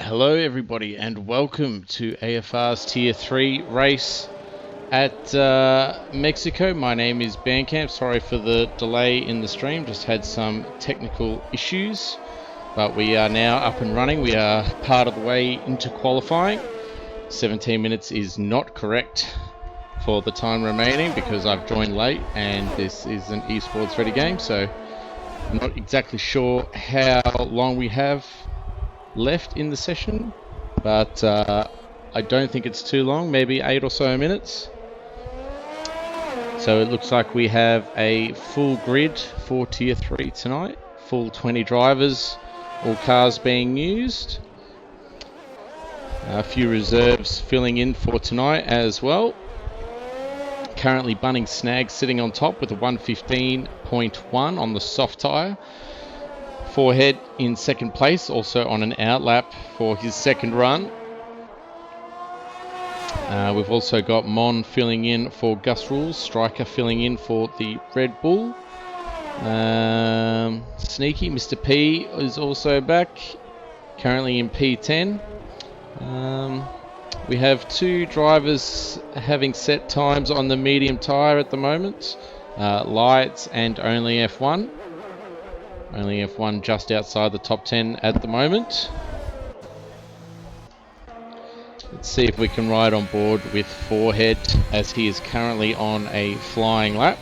Hello everybody and welcome to AFR's Tier 3 race at Mexico. My name is Bandcamp. Sorry for the delay in the stream, just had some technical issues, but we are now up and running. We are part of the way into qualifying. 17 minutes is not correct for the time remaining because I've joined late and this is an esports ready game, so I'm not exactly sure how long we have left in the session, but I don't think it's too long, maybe 8 or so minutes. So it looks like we have a full grid for Tier 3 tonight, full 20 drivers, all cars being used. A few reserves filling in for tonight as well. Currently Bunning Snag sitting on top with a 115.1 on the soft tyre. Forehead in second place, also on an outlap for his second run. We've also got Mon filling in for Gus Rules, Striker filling in for the Red Bull. Sneaky Mr. P is also back, currently in P10. We have two drivers having set times on the medium tyre at the moment, Lights and Only F1. Only F1 just outside the top 10 at the moment. Let's see if we can ride on board with Forehead as he is currently on a flying lap.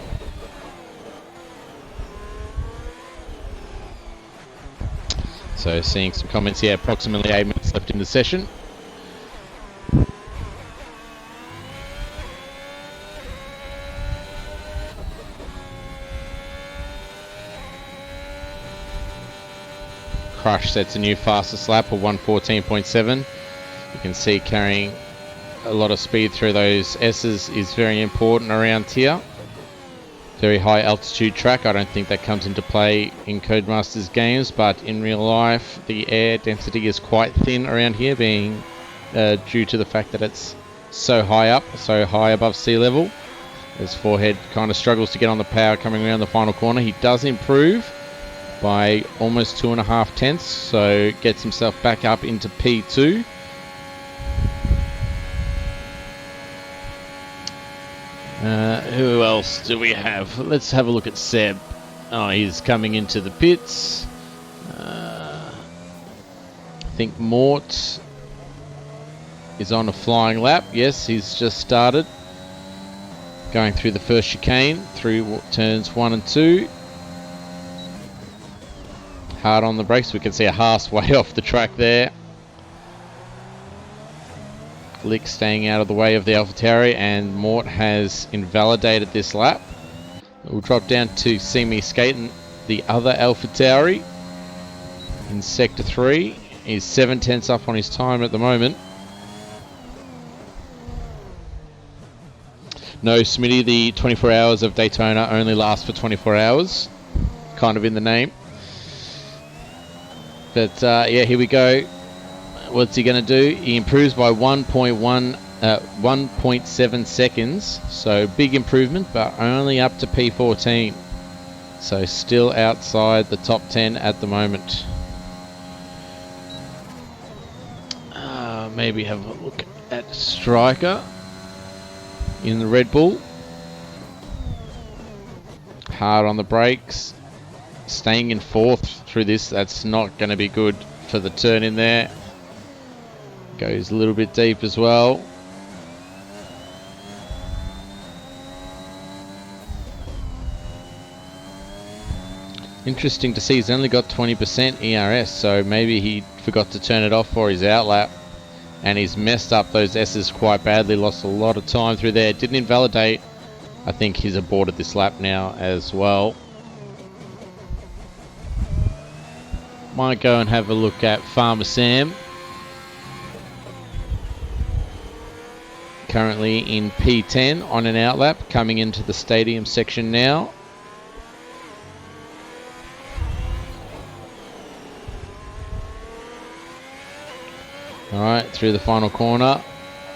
So seeing some comments here, approximately 8 minutes left in the session. Crush sets a new fastest lap of 114.7. You can see carrying a lot of speed through those S's is very important around here. Very high altitude track. I don't think that comes into play in Codemasters games, but in real life the air density is quite thin around here, being due to the fact that it's so high up, so high above sea level. As Forehead kind of struggles to get on the power coming around the final corner. He does improve by almost 2.5 tenths, so gets himself back up into P2. Who else do we have? Let's have a look at Seb. Oh, he's coming into the pits. I think Mort is on a flying lap. Yes, he's just started. Going through the first chicane, through turns 1 and 2. Hard on the brakes. We can see a Haas way off the track there. Lick staying out of the way of the AlphaTauri, and Mort has invalidated this lap. We'll drop down to see me skating the other AlphaTauri in Sector 3. He's 7 tenths up on his time at the moment. No, Smitty, the 24 hours of Daytona only lasts for 24 hours. Kind of in the name. But yeah, here we go. What's he going to do? He improves by 1.7 seconds. So big improvement, but only up to P14. So still outside the top 10 at the moment. Maybe have a look at Striker in the Red Bull. Hard on the brakes. Staying in fourth through this, that's not going to be good for the turn in there. Goes a little bit deep as well. Interesting to see he's only got 20% ERS, so maybe he forgot to turn it off for his outlap and he's messed up those S's quite badly, lost a lot of time through there. Didn't invalidate. I think he's aborted this lap now as well. Might go and have a look at Farmer Sam. Currently in P10 on an outlap, coming into the stadium section now. Alright, through the final corner.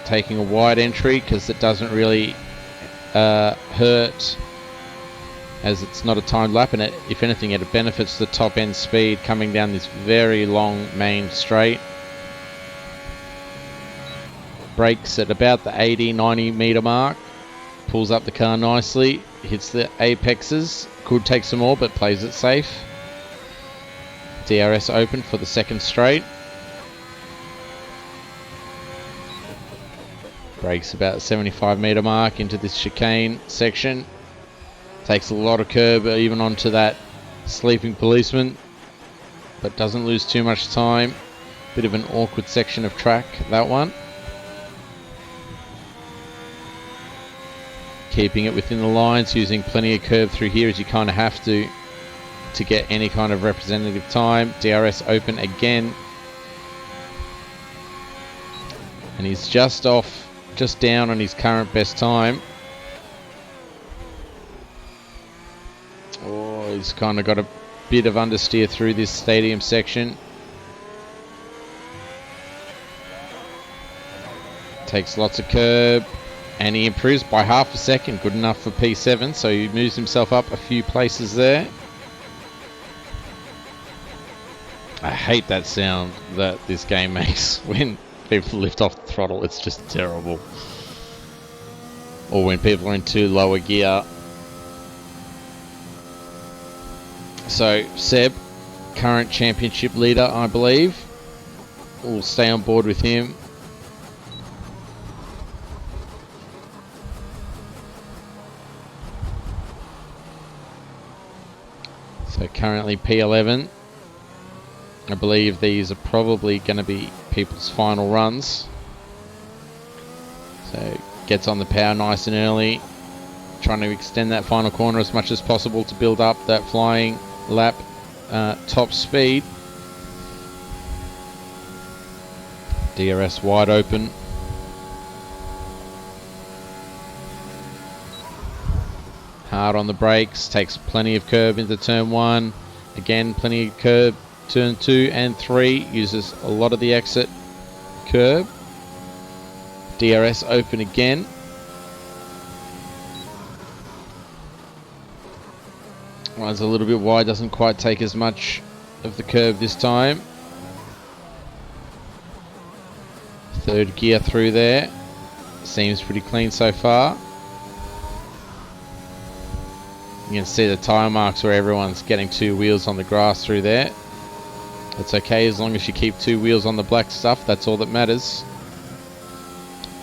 Taking a wide entry because it doesn't really hurt, as it's not a timed lap, and if anything it benefits the top end speed coming down this very long main straight. brakes at about the 80-90 meter mark. Pulls up the car nicely, hits the apexes. Could take some more, but plays it safe. DRS open for the second straight. Brakes about the 75 meter mark into this chicane section. Takes a lot of curb even onto that sleeping policeman, but doesn't lose too much time. Bit of an awkward section of track, that one. Keeping it within the lines, using plenty of curb through here as you kind of have to get any kind of representative time. DRS open again. And he's just down on his current best time. Oh, he's kind of got a bit of understeer through this stadium section. Takes lots of curb. And he improves by half a second. Good enough for P7. So he moves himself up a few places there. I hate that sound that this game makes when people lift off the throttle. It's just terrible. Or when people are into lower gear. So Seb, current championship leader, I believe. We'll stay on board with him. So currently P11. I believe these are probably going to be people's final runs. So gets on the power nice and early. Trying to extend that final corner as much as possible to build up that flying lap top speed. DRS wide open. Hard on the brakes, takes plenty of curb into turn 1. Again, plenty of curb turn 2 and 3. Uses a lot of the exit curb. DRS open again. Runs a little bit wide, doesn't quite take as much of the curb this time. Third gear through there. Seems pretty clean so far. You can see the tyre marks where everyone's getting 2 wheels on the grass through there. It's okay as long as you keep 2 wheels on the black stuff. That's all that matters.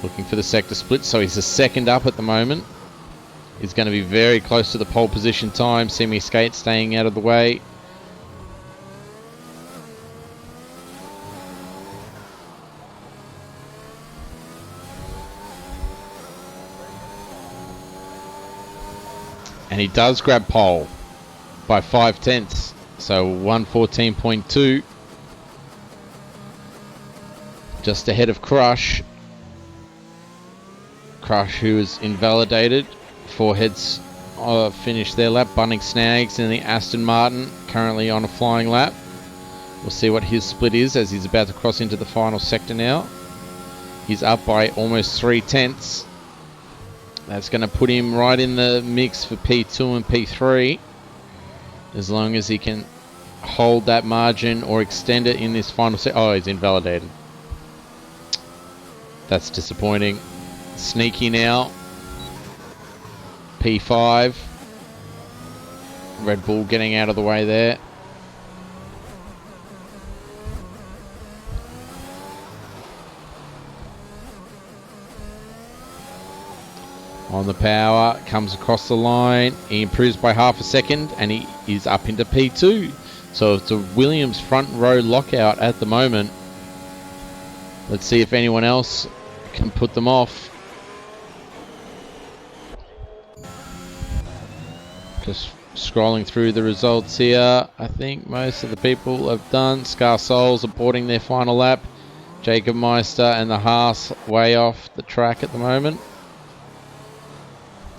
Looking for the sector split. So he's a second up at the moment. He's going to be very close to the pole position time. Semi Skate staying out of the way. And he does grab pole by 5 tenths. So 114.2. Just ahead of Crush. Crush, who is invalidated. 4 heads finished their lap. Bunning Snags in the Aston Martin, currently on a flying lap. We'll see what his split is as he's about to cross into the final sector now. He's up by almost 3 tenths. That's going to put him right in the mix for P2 and P3. As long as he can hold that margin or extend it in this final set. Oh, he's invalidated. That's disappointing. Sneaky now. P5. Red Bull getting out of the way there. On the power, comes across the line. He improves by half a second and he is up into P2. So it's a Williams front row lockout at the moment. Let's see if anyone else can put them off. Just scrolling through the results here. I think most of the people have done. Scar Souls are boarding their final lap. Jacob Meister and the Haas way off the track at the moment.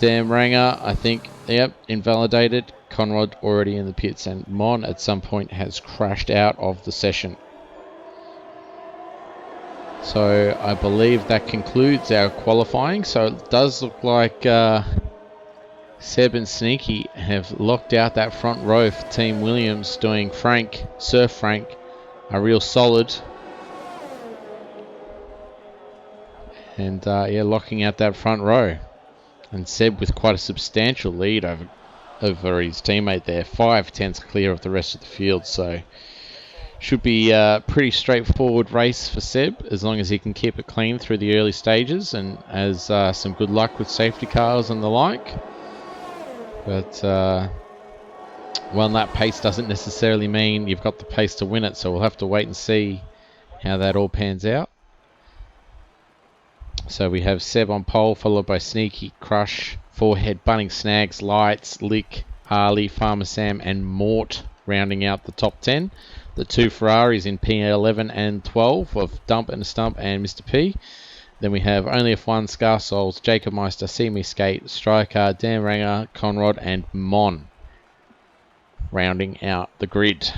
Dan Ranger, I think, yep, invalidated. Conrad already in the pits, and Mon at some point has crashed out of the session. So I believe that concludes our qualifying. So it does look like Seb and Sneaky have locked out that front row for Team Williams, doing Sir Frank, a real solid. And yeah, locking out that front row. And Seb with quite a substantial lead over his teammate there. 5/10 clear of the rest of the field. So should be a pretty straightforward race for Seb, as long as he can keep it clean through the early stages and has some good luck with safety cars and the like. But 1 lap pace doesn't necessarily mean you've got the pace to win it, so we'll have to wait and see how that all pans out. So we have Seb on pole, followed by Sneaky, Crush, Forehead, Bunning, Snags, Lights, Lick, Harley, Farmer Sam and Mort rounding out the top 10. The 2 Ferraris in P11 and 12 of Dump and Stump and Mr. P. Then we have Only F1, Scar Souls, Jacob Meister, See Me Skate, Striker, Dan Ranger, Conrad and Mon rounding out the grid.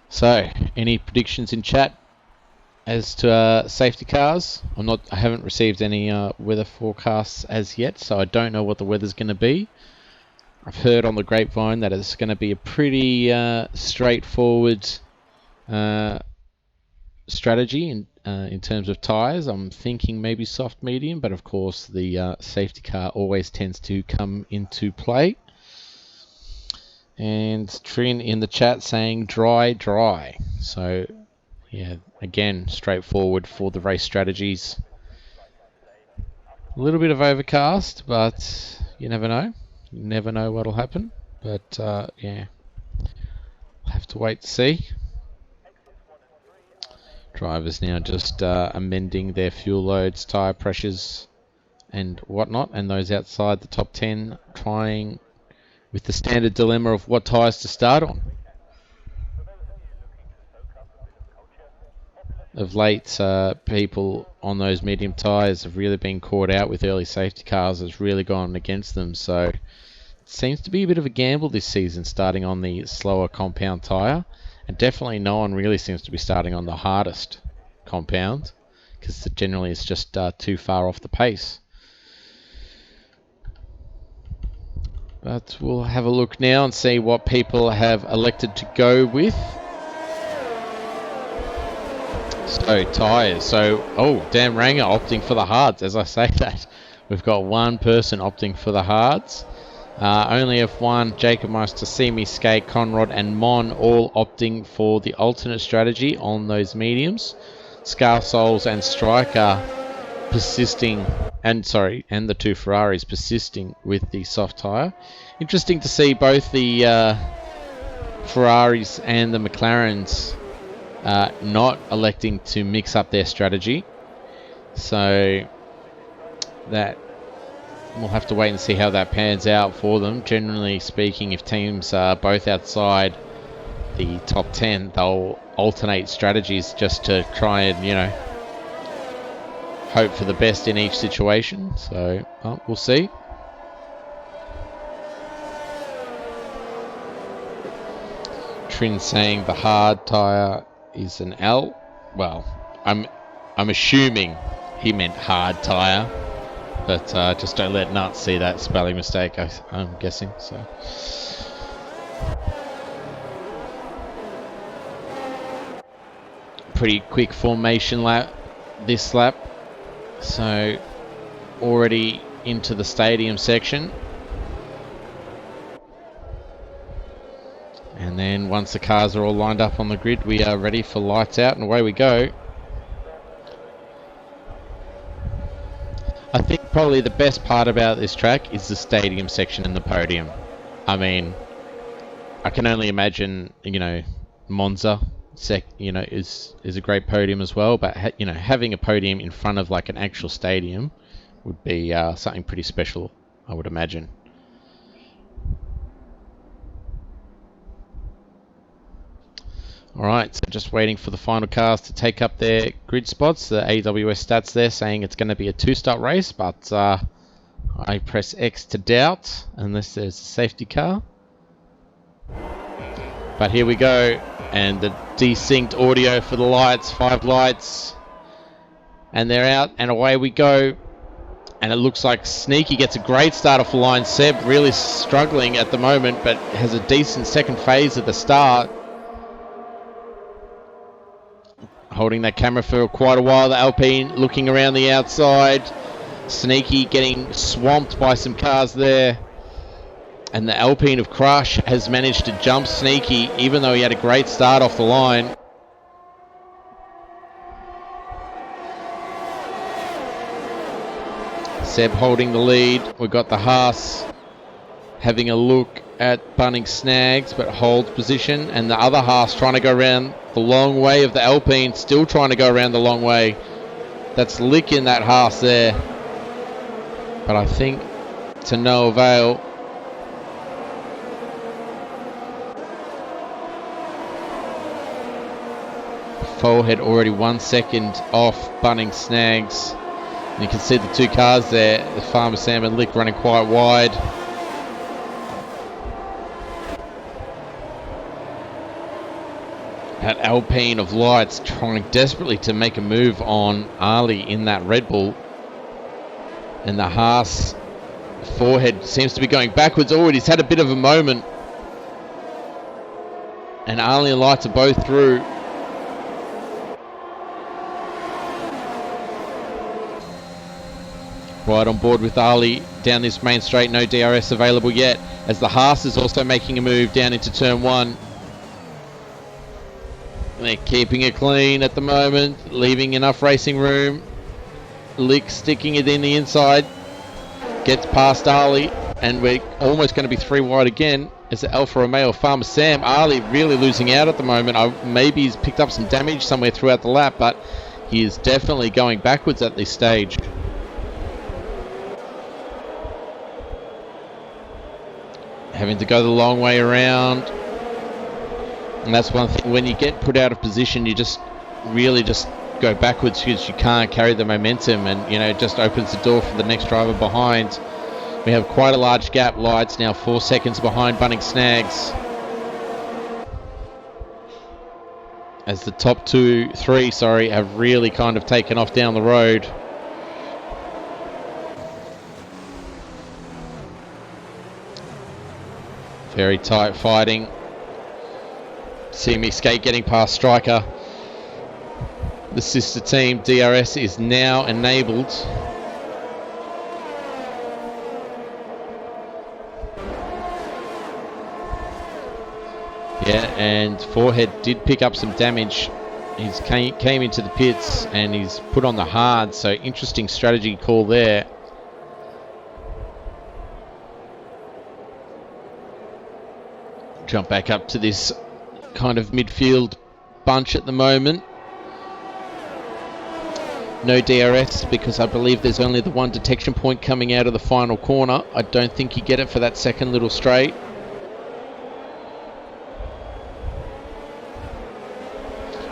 So, any predictions in chat as to safety cars? I haven't received any weather forecasts as yet, so I don't know what the weather's going to be. I've heard on the grapevine that it's going to be a pretty straightforward strategy in terms of tyres. I'm thinking maybe soft medium, but of course the safety car always tends to come into play. And Trin in the chat saying dry. So yeah, again, straightforward for the race strategies. A little bit of overcast, but you never know. You never know what'll happen. But yeah, we'll have to wait to see. Drivers now just amending their fuel loads, tyre pressures and whatnot. And those outside the top 10 trying with the standard dilemma of what tyres to start on. Of late, people on those medium tyres have really been caught out with early safety cars. It's really gone against them. So it seems to be a bit of a gamble this season, starting on the slower compound tyre. And definitely no one really seems to be starting on the hardest compound, because generally it's just too far off the pace. But we'll have a look now and see what people have elected to go with. So, tyres. So, Dan Ranger opting for the hards. As I say that, we've got one person opting for the hards. Only F1, Jacob Meister, See Me Skate, Conrad and Mon all opting for the alternate strategy on those mediums. Scar Souls and Striker persisting, and the 2 Ferraris persisting with the soft tyre. Interesting to see both the Ferraris and the McLarens not electing to mix up their strategy. So that we'll have to wait and see how that pans out for them. Generally speaking, if teams are both outside the top 10, they'll alternate strategies just to try and, hope for the best in each situation. So we'll see. Trin saying the hard tyre is an L. Well, I'm assuming he meant hard tyre, but just don't let Nuts see that spelling mistake, I'm guessing. So pretty quick formation lap this lap. So already into the stadium section. And then once the cars are all lined up on the grid, we are ready for lights out and away we go. I think probably the best part about this track is the stadium section and the podium. I mean, I can only imagine, Monza, is a great podium as well. But having a podium in front of like an actual stadium would be something pretty special, I would imagine. Alright, so just waiting for the final cars to take up their grid spots. The AWS stats there saying it's going to be a 2-stop race, but I press X to doubt unless there's a safety car. But here we go, and the desynced audio for the lights, 5 lights, and they're out, and away we go. And it looks like Sneaky gets a great start off the line. Seb really struggling at the moment, but has a decent second phase at the start. holding that camera for quite a while. The Alpine looking around the outside. Sneaky getting swamped by some cars there. And the Alpine of Crush has managed to jump Sneaky, even though he had a great start off the line. Seb holding the lead. We've got the Haas having a look at Bunning Snags, but holds position. And the other Haas trying to go around the long way of the Alpine, still trying to go around the long way. That's licking that Haas there. But I think to no avail. Forehead already 1 second off Bunning Snags. And you can see the two cars there, the Farmer Sam and Lick running quite wide. That Alpine of Lights trying desperately to make a move on Ali in that Red Bull. And the Haas Forehead seems to be going backwards. Oh, he's had a bit of a moment. And Ali and Lights are both through. Right on board with Ali down this main straight. No DRS available yet, as the Haas is also making a move down into turn 1. They're keeping it clean at the moment, leaving enough racing room. Lick sticking it in the inside, gets past Ali, and we're almost going to be 3 wide again as the Alfa Romeo Farmer Sam. Ali really losing out at the moment. Maybe he's picked up some damage somewhere throughout the lap, but he is definitely going backwards at this stage. Having to go the long way around. And that's one thing, when you get put out of position, you just really just go backwards because you can't carry the momentum, and it just opens the door for the next driver behind. We have quite a large gap. Lights now 4 seconds behind Bunning Snags, as the top three have really kind of taken off down the road. Very tight fighting. See me skate getting past Striker. The sister team DRS is now enabled. Yeah, and Forehead did pick up some damage. He came into the pits and he's put on the hard, so interesting strategy call there. Jump back up to this kind of midfield bunch at the moment. No DRS because I believe there's only the one detection point coming out of the final corner. I don't think you get it for that second little straight.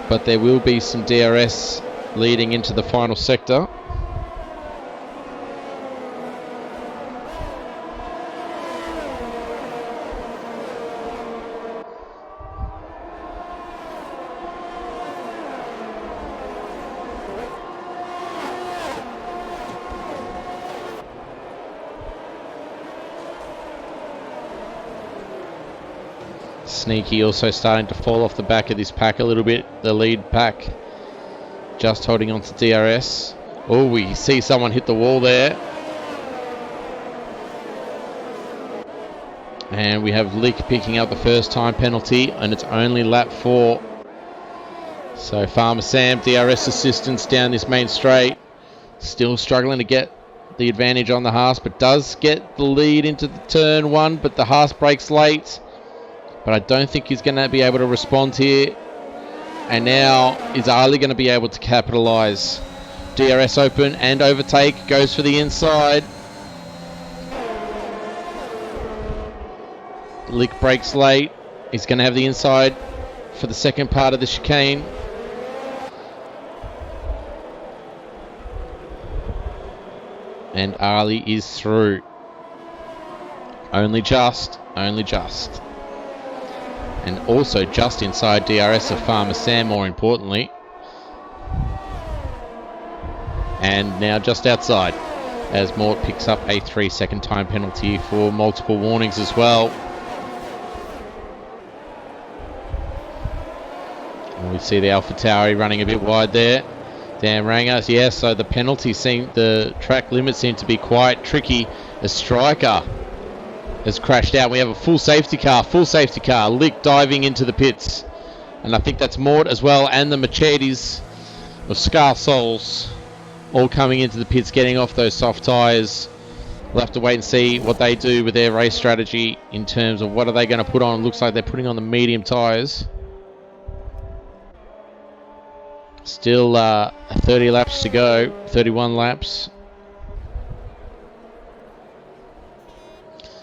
But there will be some DRS leading into the final sector. Sneaky also starting to fall off the back of this pack a little bit. The lead pack just holding on to DRS. Oh, we see someone hit the wall there. And we have Lick picking up the first time penalty, and it's only lap 4. So Farmer Sam, DRS assistance down this main straight. Still struggling to get the advantage on the Haas, but does get the lead into the turn 1, but the Haas breaks late. But I don't think he's going to be able to respond here. And now is Ali going to be able to capitalise? DRS open and overtake. Goes for the inside. Lick breaks late. He's going to have the inside for the second part of the chicane. And Ali is through. Only just. And also just inside DRS of Farmer Sam, more importantly. And now just outside, as Mort picks up a 3-second time penalty for multiple warnings as well. We see the AlphaTauri running a bit wide there. Dan Rangers, yeah, so the track limits seem to be quite tricky. A striker has crashed out. We have a full safety car. Lick diving into the pits. And I think that's Mort as well, and the Mercedes of Scar Souls all coming into the pits, getting off those soft tyres. We'll have to wait and see what they do with their race strategy in terms of what are they going to put on. It looks like they're putting on the medium tyres. Still 30 laps to go, 31 laps.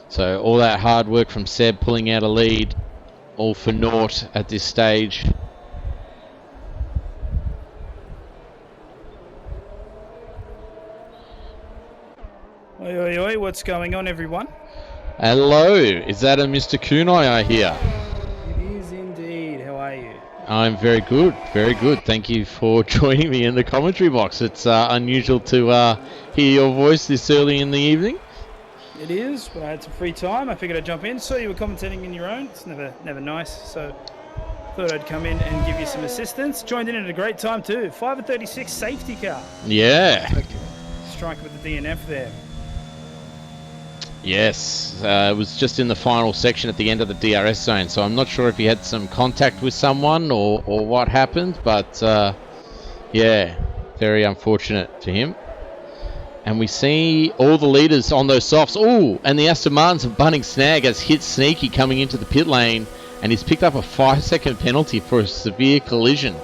So all that hard work from Seb pulling out a lead, all for naught at this stage. Oi, oi, oi, what's going on, everyone? Hello, is that a Mr. Kunai I hear? It is indeed. How are you? I'm very good, very good. Thank you for joining me in the commentary box. It's unusual to hear your voice this early in the evening. It is, but I had some free time. I figured I'd jump in. Saw you were commentating in your own. It's never nice, so thought I'd come in and give you some assistance. Joined in at a great time too. 5:36 safety car. Yeah. Striker with the DNF there. Yes, it was just in the final section at the end of the DRS zone, so I'm not sure if he had some contact with someone or what happened, but yeah, very unfortunate to him. And we see all the leaders on those softs. Oh, and the Aston Martins of Bunning Snag has hit Sneaky coming into the pit lane, and he's picked up a 5-second penalty for a severe collision.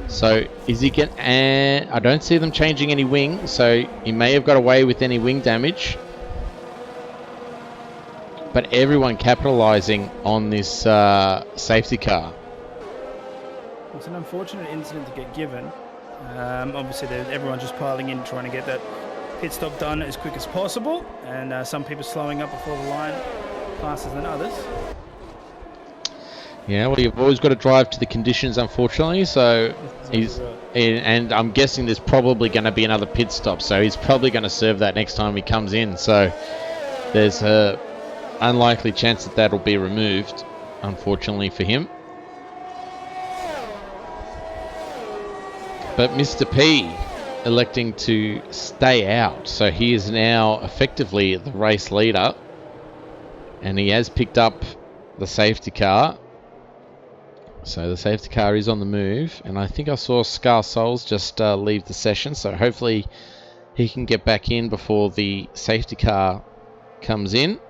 So is he getting... I don't see them changing any wing, so he may have got away with any wing damage. But everyone capitalising on this safety car. It's an unfortunate incident to get given. Obviously, everyone's just piling in, trying to get that pit stop done as quick as possible. And some people slowing up before the line faster than others. Yeah, well, you've always got to drive to the conditions, unfortunately. So and I'm guessing there's probably going to be another pit stop. So he's probably going to serve that next time he comes in. So there's a unlikely chance that that'll be removed, unfortunately for him. But Mr. P electing to stay out, so he is now effectively the race leader, and he has picked up the safety car. So the safety car is on the move, and I think I saw Scar Souls just leave the session, so hopefully he can get back in before the safety car comes in.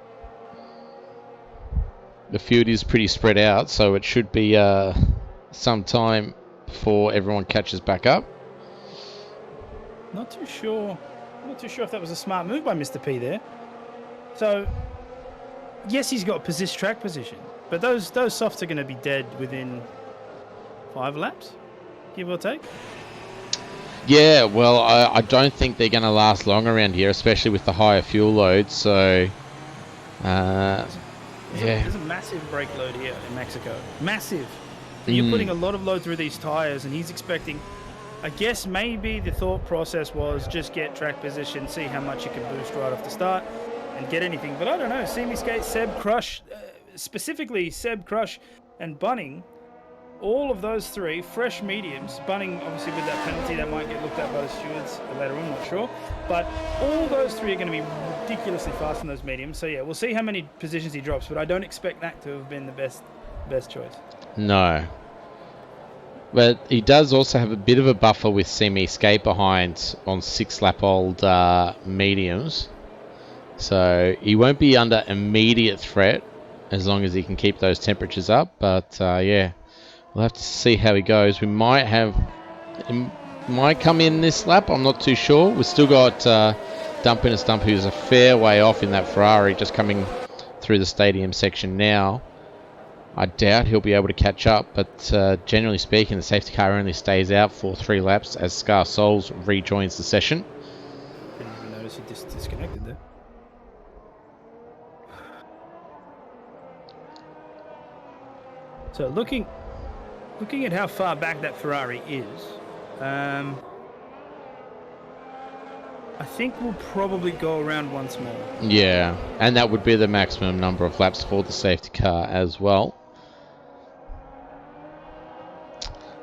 The field is pretty spread out, so it should be some time before everyone catches back up. Not too sure if that was a smart move by Mr. P there. So, yes, he's got track position, but those softs are going to be dead within 5 laps, give or take. Yeah, well, I don't think they're going to last long around here, especially with the higher fuel load. So, There's a massive brake load here in Mexico. Massive. And you're putting a lot of load through these tyres, and he's expecting... I guess maybe the thought process was just get track position, see how much you can boost right off the start, and get anything. But I don't know. Semi Skate, Seb Crush, specifically Seb Crush and Bunning, all of those three, fresh mediums. Bunning, obviously, with that penalty, that might get looked at by the stewards later on, not sure. But all those three are going to be ridiculously fast in those mediums. So, yeah, we'll see how many positions he drops, but I don't expect that to have been the best choice. No. But he does also have a bit of a buffer with Semi Skate behind on 6-lap-old mediums. So he won't be under immediate threat as long as he can keep those temperatures up. But, yeah, we'll have to see how he goes. He might come in this lap. I'm not too sure. We've still got Dump in a Stump, who's a fair way off in that Ferrari, just coming through the stadium section now. I doubt he'll be able to catch up, but generally speaking, the safety car only stays out for 3 laps as Scar Souls rejoins the session. Didn't even notice he disconnected there. So looking at how far back that Ferrari is, I think we'll probably go around once more. Yeah, and that would be the maximum number of laps for the safety car as well.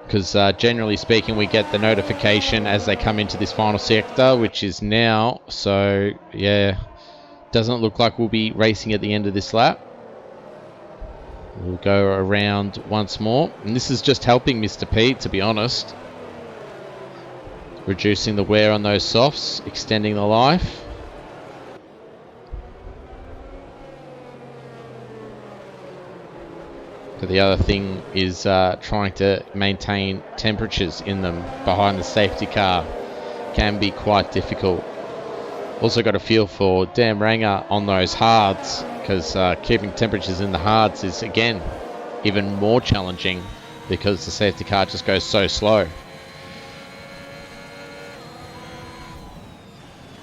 because generally speaking we get the notification as they come into this final sector, which is now. So yeah, doesn't look like we'll be racing at the end of this lap. We'll go around once more, and this is just helping Mr. P, to be honest, reducing the wear on those softs, extending the life. But the other thing is trying to maintain temperatures in them behind the safety car can be quite difficult. Also got a feel for Dan Ranger on those hards, because keeping temperatures in the hards is again even more challenging because the safety car just goes so slow.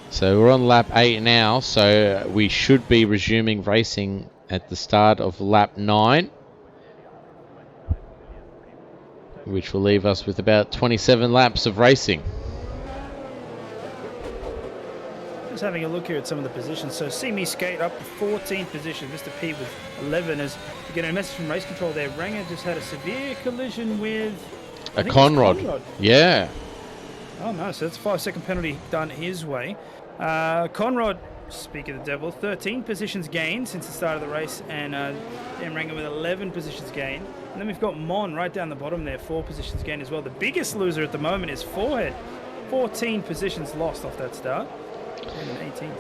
So we're on lap 8 now, so we should be resuming racing at the start of lap 9. Which will leave us with about 27 laps of racing. Just having a look here at some of the positions. So See Me Skate up to 14th position. Mr. P with 11. As you get a message from race control there, Ranger just had a severe collision with a Conrod. Yeah. Oh no, so that's a 5-second penalty done his way. Conrad, speak of the devil, 13 positions gained since the start of the race, and Ranger with 11 positions gained. And then we've got Mon right down the bottom there, 4 positions gained as well. The biggest loser at the moment is Forehead. 14 positions lost off that start. And 18th.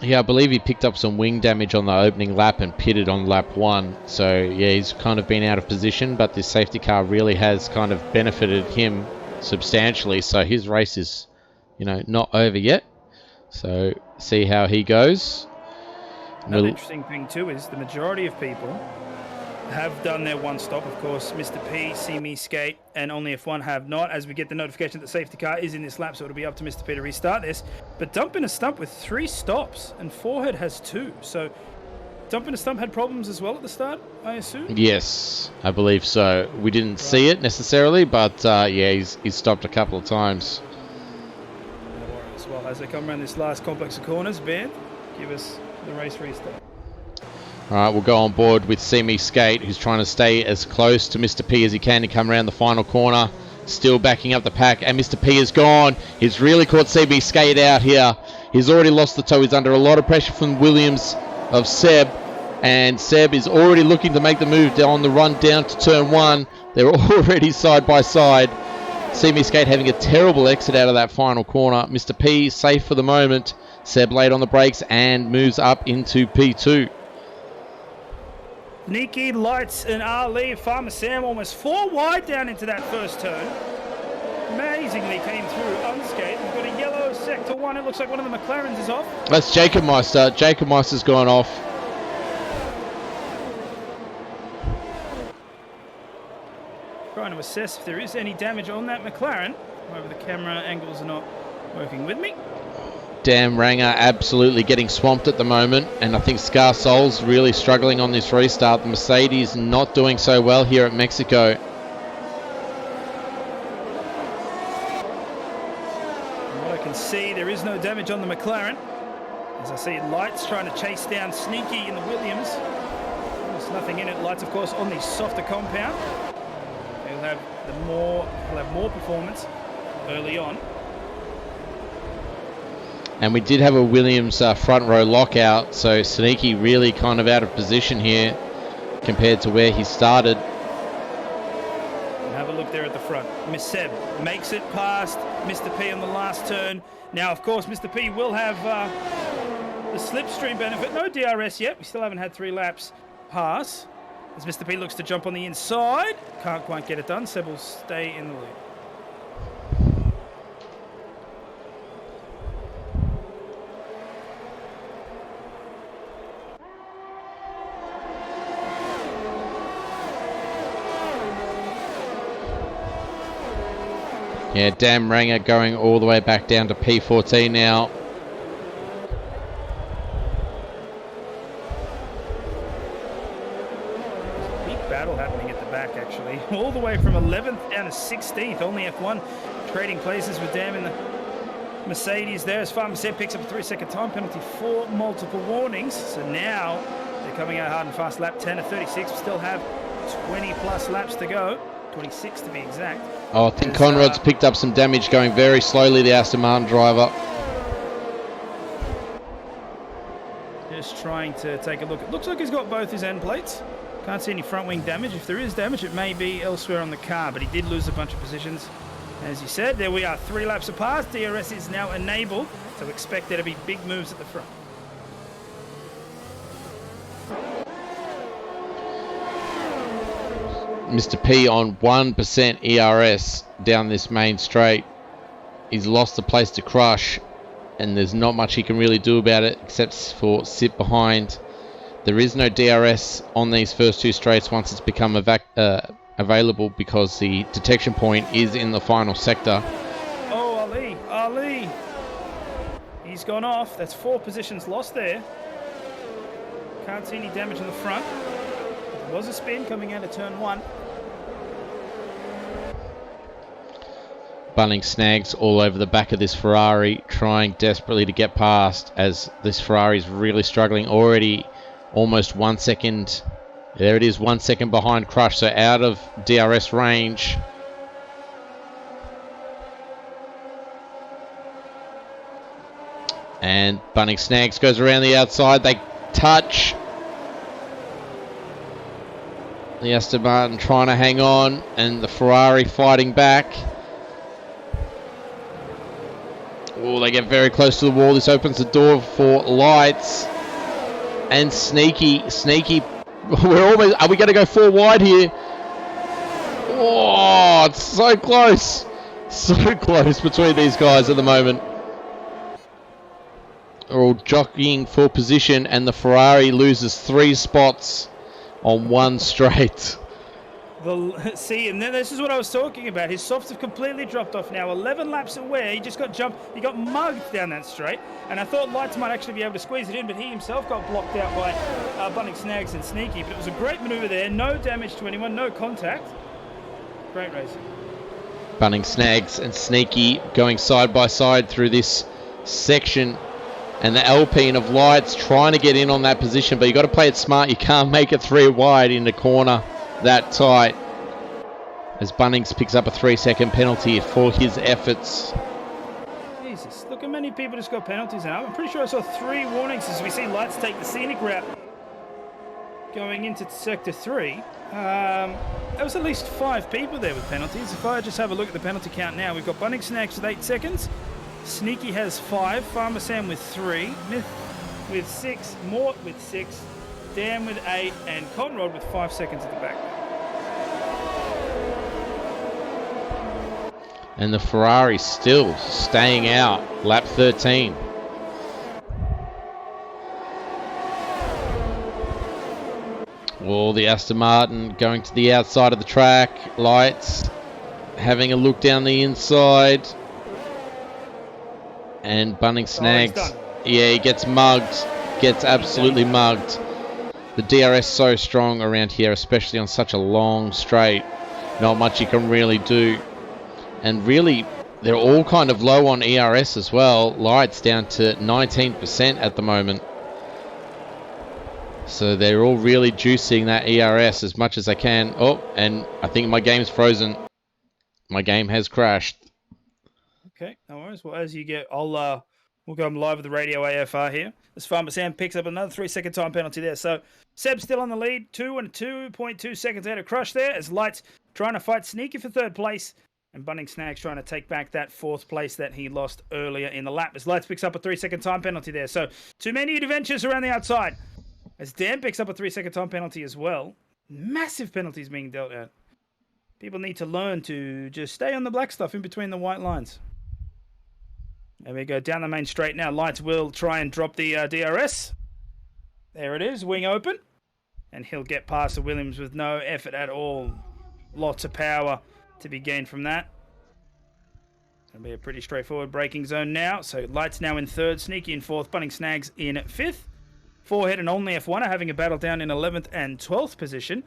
Yeah, I believe he picked up some wing damage on the opening lap and pitted on lap 1. So yeah, he's kind of been out of position, but this safety car really has kind of benefited him substantially. So his race is, not over yet. So see how he goes. Another interesting thing too is the majority of people have done their one stop. Of course, Mr. P, See Me Skate, and Only F1 have not, as we get the notification that the safety car is in this lap, so it'll be up to Mr. P to restart this. But Dump in a Stump with 3 stops, and Forehead has 2. So Dump in a Stump had problems as well at the start, I assume? Yes, I believe so. We didn't see it necessarily, but yeah, he's stopped a couple of times. No worries. Well, as they come around this last complex of corners, Ben, give us the race restart. All right, we'll go on board with See Me Skate, who's trying to stay as close to Mr. P as he can to come around the final corner. Still backing up the pack, and Mr. P is gone. He's really caught See Me Skate out here. He's already lost the toe. He's under a lot of pressure from Williams of Seb, and Seb is already looking to make the move on the run down to turn 1. They're already side by side. See Me Skate having a terrible exit out of that final corner. Mr. P safe for the moment. Seb late on the brakes and moves up into P2. Nikki, Lights, and Ali, Farmer Sam almost 4 wide down into that first turn. Amazingly came through unscathed. We've got a yellow sector 1. It looks like one of the McLarens is off. That's Jacob Meister. Jacob Meister's gone off. Trying to assess if there is any damage on that McLaren. However, the camera angles are not working with me. Dan Ranger absolutely getting swamped at the moment, and I think Scar Soul's really struggling on this restart. The Mercedes not doing so well here at Mexico. From what I can see, there is no damage on the McLaren. As I see Lights trying to chase down Sneaky in the Williams. There's nothing in it. Lights, of course, on the softer compound. He'll have more performance early on. And we did have a Williams front row lockout, so Sneaky really kind of out of position here compared to where he started. And have a look there at the front. Miss Seb makes it past Mr. P on the last turn. Now, of course, Mr. P will have the slipstream benefit. No DRS yet. We still haven't had 3 laps pass. As Mr. P looks to jump on the inside. Can't quite get it done. Seb will stay in the lead. Yeah, Dan Ranger going all the way back down to P14 now. Big battle happening at the back, actually. All the way from 11th down to 16th. Only F1 trading places with Dan in the Mercedes there. As Farmer Seb picks up a 3-second time penalty for multiple warnings. So now they're coming out hard and fast. Lap 10 of 36. We still have 20 plus laps to go. 26 to be exact. Oh, I think Conrad's picked up some damage going very slowly, the Aston Martin driver. Just trying to take a look. It looks like he's got both his end plates. Can't see any front wing damage. If there is damage, it may be elsewhere on the car, but he did lose a bunch of positions. As you said, there we are, 3 laps apart. DRS is now enabled, so expect there to be big moves at the front. Mr. P on 1% ERS down this main straight. He's lost the place to crush, and there's not much he can really do about it except for sit behind. There is no DRS on these first 2 straights once it's become available, because the detection point is in the final sector. Oh, Ali. He's gone off. That's 4 positions lost there. Can't see any damage in the front. There was a spin coming out of turn 1. Bunning snags all over the back of this Ferrari, trying desperately to get past, as this Ferrari is really struggling already. Almost 1 second. There it is, 1 second behind Crush, so out of DRS range. And Bunning snags, goes around the outside. They touch. The Aston Martin trying to hang on, and the Ferrari fighting back. Oh, they get very close to the wall. This opens the door for Lights. And Sneaky. We're almost. Are we going to go 4 wide here? Oh, it's so close. So close between these guys at the moment. They're all jockeying for position, and the Ferrari loses 3 spots on 1 straight. See, and then this is what I was talking about. His softs have completely dropped off now. 11 laps away. He just got jumped. He got mugged down that straight. And I thought Lights might actually be able to squeeze it in, but he himself got blocked out by Bunning, Snags and Sneaky. But it was a great maneuver there. No damage to anyone. No contact. Great racing. Bunning, Snags and Sneaky going side by side through this section. And the Alpine of Lights trying to get in on that position. But you got to play it smart. You can't make it 3 wide in the corner that tight, as Bunnings picks up a 3-second penalty for his efforts. Jesus, look how many people just got penalties now. I'm pretty sure I saw 3 warnings as we see Lights take the scenic route going into sector 3. There was at least 5 people there with penalties. If I just have a look at the penalty count now, we've got Bunning Snags with 8 seconds, Sneaky has 5, Farmer Sam with 3, Myth with 6, Mort with 6, Dan with 8, and Conrad with 5 seconds at the back. And the Ferrari still staying out, lap 13. Well, the Aston Martin going to the outside of the track, Lights having a look down the inside. And Bunning snags. Yeah, he gets mugged, gets absolutely mugged. The DRS so strong around here, especially on such a long straight. Not much you can really do. And really, they're all kind of low on ERS as well. Lights down to 19% at the moment. So they're all really juicing that ERS as much as they can. Oh, and I think my game's frozen. My game has crashed. Okay, no worries. Well, as you get, we'll go live with the radio AFR here. As Farmer Sam picks up another 3-second time penalty there. So Seb's still on the lead, 2 and 2.2 seconds out of Crush there, as Lights trying to fight Sneaky for 3rd place. And Bunning Snags trying to take back that 4th place that he lost earlier in the lap. As Lights picks up a 3-second time penalty there. So too many adventures around the outside. As Dan picks up a 3-second time penalty as well. Massive penalties being dealt out. People need to learn to just stay on the black stuff in between the white lines. There we go, down the main straight now. Lights will try and drop the DRS. There it is, wing open. And he'll get past the Williams with no effort at all. Lots of power to be gained from that. It'll be a pretty straightforward braking zone now. So Lights now in 3rd, Sneaky in 4th, Bunning Snags in 5th. Forehead and Only F1 are having a battle down in 11th and 12th position,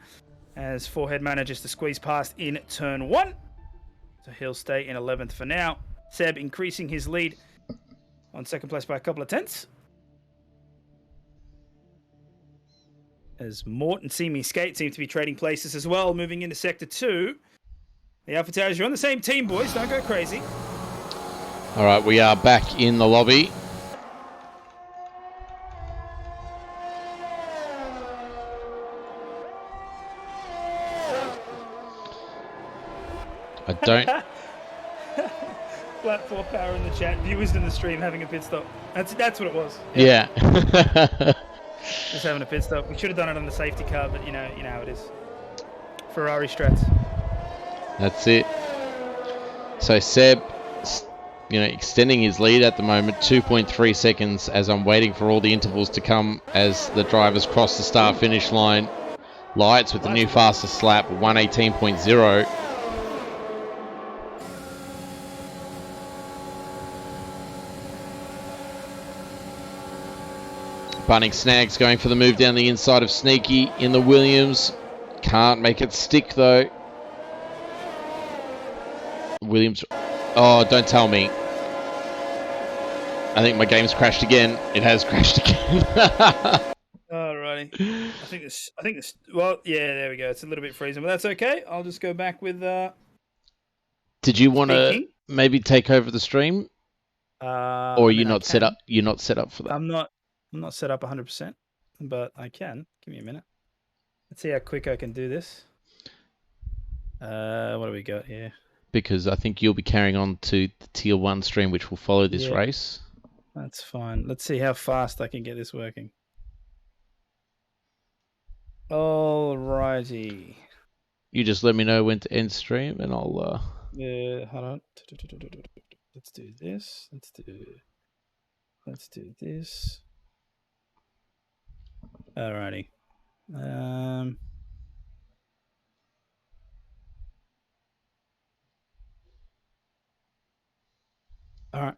as Forehead manages to squeeze past in turn 1. So he'll stay in 11th for now. Seb increasing his lead on 2nd place by a couple of tenths. As Mort and See Me Skate seem to be trading places as well, moving into Sector 2. The Alpha Towers, you're on the same team, boys. Don't go crazy. All right, we are back in the lobby. I don't. Flat 4 power in the chat. Viewers in the stream having a pit stop. That's what it was. Yeah. Just having a pit stop. We should have done it on the safety car, but you know how it is. Ferrari strats. That's it. So Seb, extending his lead at the moment, 2.3 seconds as I'm waiting for all the intervals to come as the drivers cross the start-finish line. Lights with the new fastest lap, 118.0. Bunning Snags going for the move down the inside of Sneaky in the Williams. Can't make it stick though. Williams. Oh, don't tell me. I think my game's crashed again. It has crashed again. Alrighty. I think this. Well, yeah, there we go. It's a little bit freezing, but that's okay. I'll just go back with. Did you want to maybe take over the stream? Or you're not set up? You're not set up for that. I'm not set up 100%, but I can. Give me a minute. Let's see how quick I can do this. What do we got here? Because I think you'll be carrying on to the Tier 1 stream, which will follow this race. That's fine. Let's see how fast I can get this working. Alrighty. You just let me know when to end stream, and I'll. Yeah, hold on. Let's do this. Let's do this. Alrighty. All right.